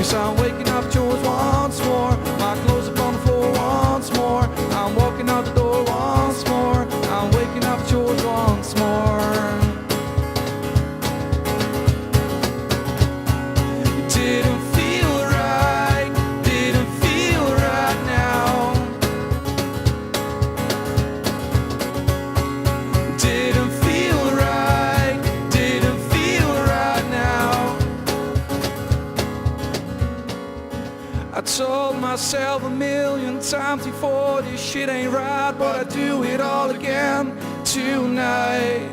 'Cause I'm waking up chores once more. My clothes up on the floor once more. I'm walking out the door once more. I'm waking up chores once more. Didn't feel right, didn't feel right now. Didn't feel right, didn't feel right now. I told myself a million times before, this shit ain't right, but I do it all again tonight.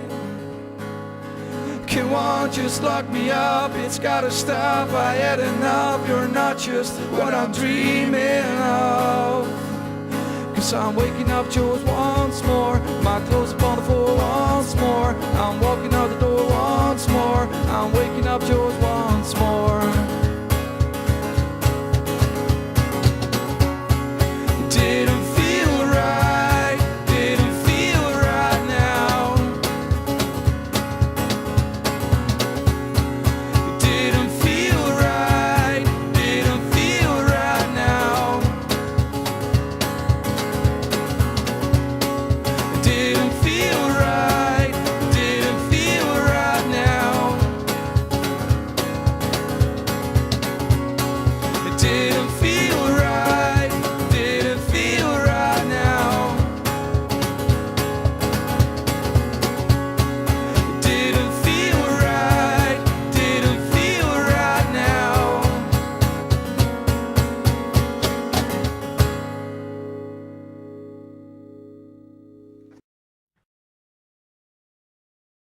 Can one just lock me up? It's gotta stop, I had enough. You're not just what I'm dreaming of. 'Cause I'm waking up chores once more. My clothes up on the floor once more. I'm walking out the door once more. I'm waking up chores once more.